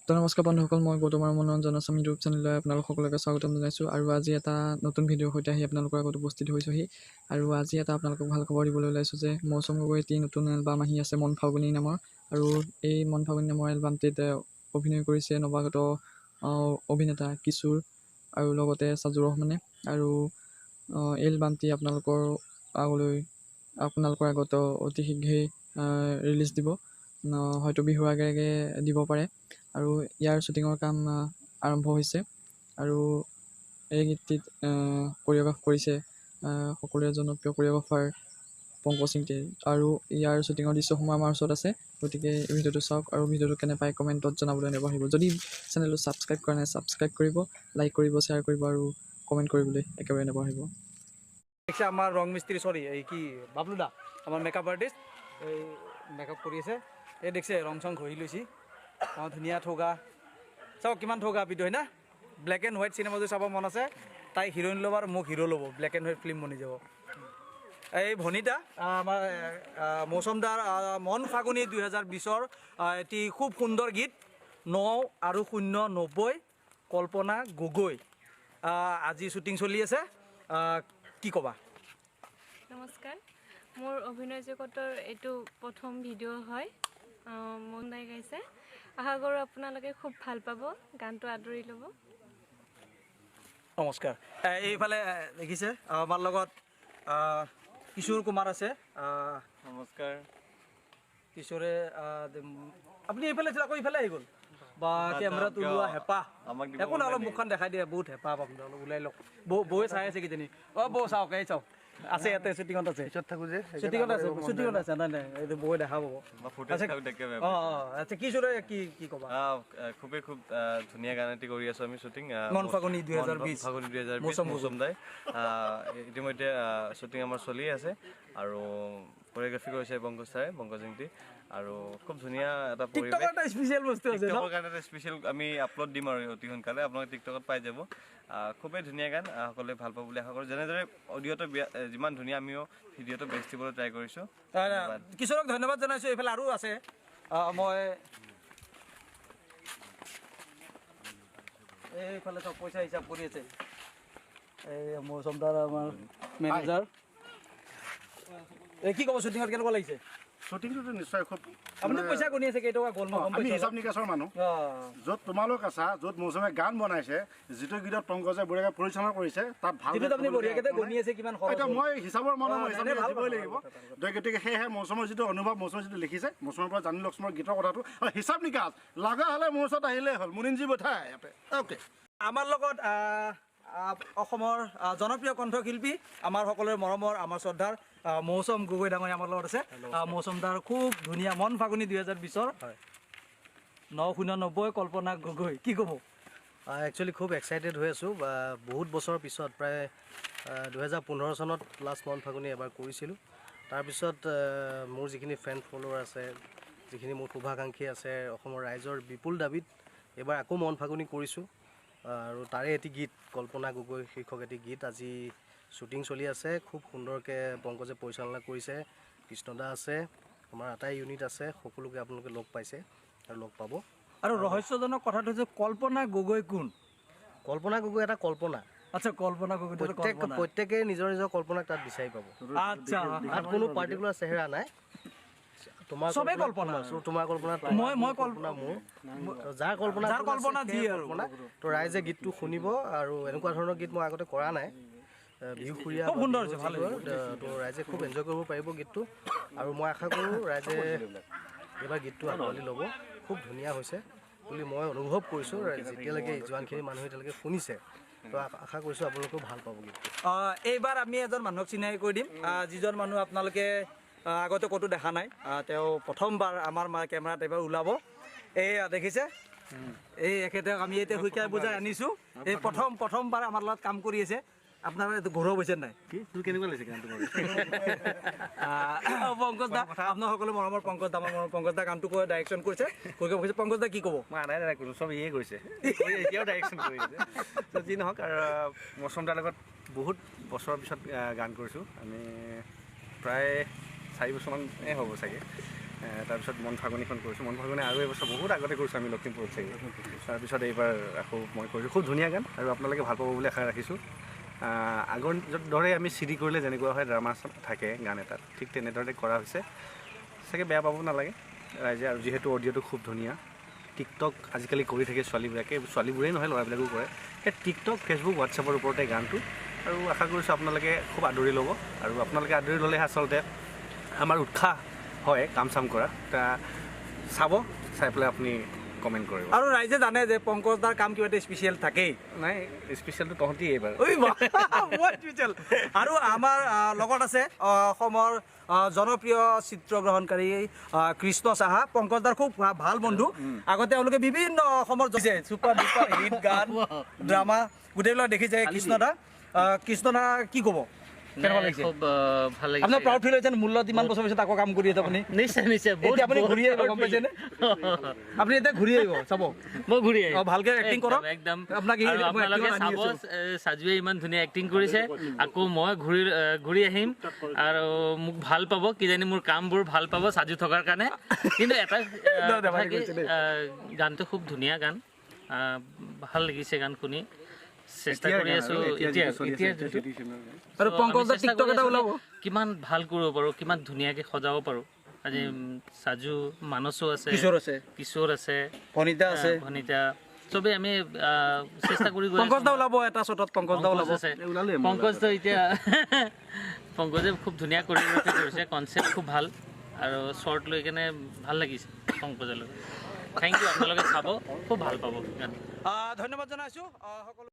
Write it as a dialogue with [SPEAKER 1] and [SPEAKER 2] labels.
[SPEAKER 1] তো নমস্কাৰ বন্ধুসকল, মই গৌতমৰ মনোৰঞ্জন আছাম ইউটিউব চেনেললৈ আপোনালোক সকলোকে স্বাগতম জনাইছোঁ। আৰু আজি এটা নতুন ভিডিঅ'ৰ সৈতে আহি আপোনালোকৰ আগত উপস্থিত হৈছোঁহি। আৰু আজি এটা আপোনালোকক ভাল খবৰ দিবলৈ ওলাইছোঁ যে মৌচুম গগৈ এটি নতুন এলবাম আহি আছে মন ফাগুনি নামৰ। আৰু এই মন ফাগুনি নামৰ এলবামটিত অভিনয় কৰিছে নৱাগত অভিনেতা কিশোৰ আৰু লগতে সাজু ৰহমানে। আৰু এই এলবামটি আপোনালোকৰ আগত অতি শীঘ্ৰেই ৰিলিজ দিব, হয়তো বিহুৰ আগে আগে দিব পাৰে। আৰু ইয়াৰ শ্বুটিঙৰ কাম আৰম্ভ হৈছে। আৰু এই গীতটিত কোৰিঅ'গ্ৰাফ কৰিছে সকলোৰে জনপ্ৰিয় কোৰিঅ'গ্ৰাফাৰ পংকজ সিংটিয়ে। আৰু ইয়াৰ শ্বুটিঙৰ দৃশ্যসমূহ আমাৰ ওচৰত আছে, গতিকে এই ভিডিঅ'টো চাওক আৰু ভিডিঅ'টো কেনে পায় কমেণ্টত জনাবলৈ নাপাহৰিব। যদি চেনেলটো ছাবস্ক্ৰাইব কৰা নাই ছাবস্ক্ৰাইব কৰিব, লাইক কৰিব, শ্বেয়াৰ কৰিব আৰু কমেণ্ট কৰিবলৈ একেবাৰে নাপাহৰিব।
[SPEAKER 2] আমাৰ ৰং মিস্ত্ৰী এই কি বাবলু দা আমাৰ মেকআপ আৰ্টিষ্ট এই মেকআপ কৰি আছে। এই দেখছে ৰং চং ঘঁহি লৈছি, ধুনীয়া ঠগা চাওক কিমান ঠগা ভিডিঅ' হয় না। ব্লেক এণ্ড হোৱাইট চিনেমা যদি চাব মন আছে, তাই হিৰ'ইন ল'ব আৰু মোক হিৰ' ল'ব, ব্লেক এণ্ড হোৱাইট ফিল্ম বনি যাব। এই ভনিতা আমাৰ মৌচুম দাৰ মন ফাগুনি 2020 এটি খুব সুন্দৰ গীত 9 আৰু 090 কল্পনা গগৈ আজি শ্বুটিং চলি আছে। কি ক'বা?
[SPEAKER 3] নমস্কাৰ, মোৰ অভিনয় জগতৰ এইটো প্ৰথম ভিডিঅ' হয়। মন দাই গাইছে, আশা কৰোঁ আপোনালোকে খুব ভাল পাব, গানটো আদৰি ল'ব।
[SPEAKER 2] নমস্কাৰ। এইফালে দেখিছে আমাৰ লগত কিশোৰ কুমাৰ আছে।
[SPEAKER 4] নমস্কাৰ।
[SPEAKER 2] কিশোৰে আপুনি এইফালে আকৌ ইফালে আহি গ'ল বা কেমেৰাটো লোৱা হেঁপাহ একো নাই, অলপ মুখখন দেখাই দিয়ে, বহুত হেঁপাহ পাব, অলপ ওলাই লওক। বৌয়ে চাই আছে কিজানি। বৌ চাওক, এই চাওক আছে ইয়াতে শ্বুটিঙত আছে, শ্বুটিঙত আছে নাই নাই এইটো বৌয়ে দেখা পাব। আচ্ছা কিশোৰে কি ক'বা?
[SPEAKER 4] খুব ধুনীয়া গান এটি কৰি আছো আমি শ্বুটিং
[SPEAKER 2] মন ফাগুনি 2020
[SPEAKER 4] মৌচুম দাই। ইতিমধ্যে শ্বুটিং আমাৰ চলি আছে আৰু কোৰিঅ'গ্ৰাফি কৰিছে পংকজ সিংটি। আৰু খুব ধুনীয়া এটা
[SPEAKER 2] স্পেচিয়েল বস্তু আছে,
[SPEAKER 4] টিকটকৰ কাৰণে এটা স্পেচিয়েল আমি আপলোড দিম আৰু অতি সোনকালে আপোনালোকে টিকটকত পাই যাব। খুবেই ধুনীয়া গান, সকলোৱে ভাল পাব বুলি আশা কৰোঁ। যেনেদৰে অডিঅ'টো যিমান ধুনীয়া, আমিও ভিডিঅ'টো বেষ্ট দিবলৈ ট্ৰাই কৰিছোঁ।
[SPEAKER 2] কিশোৰক ধন্যবাদ জনাইছোঁ। এইফালে আৰু আছে, মই এইফালে চব পইচা হিচাপ কৰি আছে। এই মৌচুম দাৰ আমাৰ মেনেজাৰ। কি ক'ব, শ্বুটিঙত কেনেকুৱা লাগিছে?
[SPEAKER 5] শ্বুটিংটো নিশ্চয় খুব,
[SPEAKER 2] আপুনি পইচা গণি আছে কেইটকা গ'ল?
[SPEAKER 5] আমি হিচাপ নিকাচৰ মানুহ। য'ত তোমালোক আছা, য'ত মৌচুমে গান বনাইছে, যিটো গীতত পংকজে বঢ়িয়াকৈ পৰিচালনা কৰিছে, তাত ভাল এতিয়া মই হিচাপৰ মানুহ, মই হিচাপ দিবই লাগিব। গতিকে সেয়েহে মৌচুমৰ যিটো অনুভৱ, মৌচুমে যিটো লিখিছে, মৌচুমৰ পৰা জানি লওক গীতৰ কথাটো। আৰু হিচাপ নিকাচ লগা হ'লে মোৰ ওচৰত আহিলেই হ'ল, মুনিনজী বঠাই ইয়াতে। অ'কে।
[SPEAKER 2] আমাৰ লগত অসমৰ জনপ্ৰিয় কণ্ঠশিল্পী, আমাৰ সকলোৰে মৰমৰ, আমাৰ শ্ৰদ্ধাৰ মৌচুম গগৈ ডাঙৰীয়া আমাৰ লগত আছে। মৌচুম দাৰ খুব ধুনীয়া মন ফাগুনি 2020 990 কল্পনা গগৈ, কি ক'ব?
[SPEAKER 6] একচুৱেলি খুব এক্সাইটেড হৈ আছোঁ। বহুত বছৰৰ পিছত, প্ৰায় 2015 চনত লাষ্ট মন ফাগুনি এবাৰ কৰিছিলোঁ। তাৰপিছত মোৰ যিখিনি ফেন ফলোৱাৰ আছে, যিখিনি মোৰ শুভাকাংক্ষী আছে, অসমৰ ৰাইজৰ বিপুল দাবীত এইবাৰ আকৌ মন ফাগুনি কৰিছোঁ। আৰু তাৰে এটি গীত কল্পনা গগৈ শীৰ্ষক এটি গীত আজি শ্বুটিং চলি আছে। খুব সুন্দৰকৈ পংকজে পৰিচালনা কৰিছে, কৃষ্ণদা আছে, আমাৰ আটাই ইউনিট আছে, সকলোকে আপোনালোকে লগ পাইছে আৰু লগ পাব।
[SPEAKER 2] আৰু ৰহস্যজনক কথাটো হৈছে কল্পনা গগৈ কোন?
[SPEAKER 6] কল্পনা গগৈ এটা কল্পনা।
[SPEAKER 2] আচ্ছা, কল্পনা গগৈ
[SPEAKER 6] প্ৰত্যেকে নিজৰ নিজৰ কল্পনাক তাত বিচাৰি পাব।
[SPEAKER 2] আচ্ছা,
[SPEAKER 6] তাত কোনো পাৰ্টিকুলাৰ চেহেৰা নাই। তোমাৰ কল্পনা, তোমাৰ কল্পনা, মই কল্পনা, মোৰ যাৰ কল্পনা যি আৰু তো ৰাইজে গীতটো শুনিব। আৰু এনেকুৱা ধৰণৰ গীত মই আগতে কৰা নাই, বিহুসুৰীয়া
[SPEAKER 2] খুব সুন্দৰ হৈছে, ভাল
[SPEAKER 6] তো ৰাইজে খুব এনজয় কৰিব পাৰিব গীতটো। আৰু মই আশা কৰোঁ ৰাইজে এইবাৰ গীতটো আঁকোৱালি ল'ব। খুব ধুনীয়া হৈছে বুলি মই অনুভৱ কৰিছোঁ। যেতিয়ালৈকে যিমানখিনি মানুহে এতিয়ালৈকে শুনিছে, তো আশা কৰিছোঁ আপোনালোকেও ভাল পাব গীতটো।
[SPEAKER 2] এইবাৰ আমি এজন মানুহক চিনাকি কৰি দিম, যিজন মানুহ আপোনালোকে আগতে ক'তো দেখা নাই। তেওঁ প্ৰথমবাৰ আমাৰ কেমেৰাত এইবাৰ ওলাব। এয়া দেখিছে, এই এখেতক আমি এতিয়া শিকাই বুজাই আনিছোঁ। এই প্ৰথমবাৰ আমাৰ লগত কাম কৰি আছে। আপোনাৰ এইটো গৌৰৱ হৈছে নাই?
[SPEAKER 6] কেনেকুৱা লাগিছে গানটো?
[SPEAKER 2] পংকজ দা, আপোনাৰ সকলো মৰমৰ পংকজ দা, আমাৰ পংকজ দা গানটো ডাইৰেকশ্যন কৰিছে। পংকজ দা কি ক'ব?
[SPEAKER 4] মই আনাই কৰোঁ, চব ইয়ে কৰিছে, এতিয়াও ডাইৰেকশ্যন কৰিছে। যি নহওক, আৰু মৌচুম দাৰ লগত বহুত বছৰৰ পিছত গান কৰিছোঁ আমি, প্ৰায় 4 বছৰমানেই হ'ব চাগে।
[SPEAKER 7] তাৰপিছত মন ফাগুনিখন কৰিছোঁ। মন ফাগুনি আৰু এবছৰ বহুত আগতে কৰিছোঁ আমি লখিমপুৰত চাগে। তাৰপিছত এইবাৰ আকৌ মই কৰিছোঁ। খুব ধুনীয়া গান আৰু আপোনালোকে ভাল পাব বুলি আশা ৰাখিছোঁ। আগৰ দৰে আমি CD কৰিলে যেনেকুৱা হয় ড্ৰামা থাকে গান এটাত, ঠিক তেনেদৰে কৰা হৈছে। চাগে বেয়া পাব নালাগে ৰাইজে। আৰু যিহেতু অডিঅ'টো খুব ধুনীয়া, টিকটক আজিকালি কৰি থাকে ছোৱালীবিলাকে, ছোৱালীবোৰেই নহয় ল'ৰাবিলাকো কৰে। সেই টিকটক, ফেচবুক, হোৱাটছএপৰ ওপৰতে গানটো, আৰু আশা কৰিছোঁ আপোনালোকে খুব আদৰি ল'ব। আৰু আপোনালোকে আদৰি ল'লেহে আচলতে আমাৰ উৎসাহ হয় কাম চাম কৰা। চাব, চাই পেলাই আপুনি কমেণ্ট কৰিব।
[SPEAKER 2] আৰু ৰাইজে জানে যে পংকজ দাৰ কাম কিবা এটা স্পেচিয়েল থাকেই।
[SPEAKER 7] নাই, স্পেচিয়েলটো তহঁতি এইবাৰ।
[SPEAKER 2] আৰু আমাৰ লগত আছে অসমৰ জনপ্ৰিয় চিত্ৰগ্ৰহণকাৰী কৃষ্ণ সাহা, পংকজ দাৰ খুব ভাল বন্ধু। আগতে তেওঁলোকে বিভিন্ন অসমৰ ছুপাৰ ডুপাৰ হিট গান, ড্ৰামা গোটেইবিলাক দেখিছে কৃষ্ণ দা। কৃষ্ণ দা কি ক'ব? কেনেকুৱা লাগিছে?
[SPEAKER 8] খুব ভাল লাগিছে।
[SPEAKER 2] আপোনাৰ প্ৰাউড ফিল হৈছে মূল্যত ইমান বছৰ পিছত আকৌ কাম কৰি আছে আপুনি?
[SPEAKER 8] নিশ্চয় নিশ্চয়।
[SPEAKER 2] এতিয়া আপুনি ঘূৰি আহিব, গম পাইছেনে? আপুনি এতিয়া ঘূৰি আহিব, চাব
[SPEAKER 8] মই ঘূৰি আহিম।
[SPEAKER 2] ভালকে এক্টিং কৰক
[SPEAKER 8] একদম।
[SPEAKER 2] আপোনাক
[SPEAKER 8] আপোনালোকে চাব, সাজুৱে ইমান ধুনীয়া এক্টিং কৰিছে। আকৌ মই ঘূৰি আহিম আৰু মোক ভাল পাব, কিজানি মোৰ কামবোৰ ভাল পাব সাজু থকাৰ কাৰণে। কিন্তু এটা গানটো খুব ধুনীয়া গান, ভাল লাগিছে গান শুনি। চেষ্টা কৰি আছো
[SPEAKER 2] আৰু পংকজ দা টিকটক এটা ওলাব,
[SPEAKER 8] কিমান ভাল কৰিব পাৰো, কিমান ধুনীয়াকে সজাব পাৰো। আজি সাজু, মানসো আছে, কিশোৰ আছে, ভনিতা চবে আমি চেষ্টা কৰি গৈ আছো।
[SPEAKER 2] পংকজ দা ওলাব এটা শ্বটত, পংকজ দা ওলাব।
[SPEAKER 8] পংকজ দা এতিয়া পংকজে খুব ধুনীয়া কোৰিঅগ্ৰাফি কৰিছে, কনচেপ্ট খুব ভাল আৰু শ্বৰ্ট লৈ কেনে ভাল লাগিছে পংকজৰ লগত। Thank you. আপোনালোকে চাব, খুব ভাল পাব গান।
[SPEAKER 2] ধন্যবাদ জনাইছো সকলো।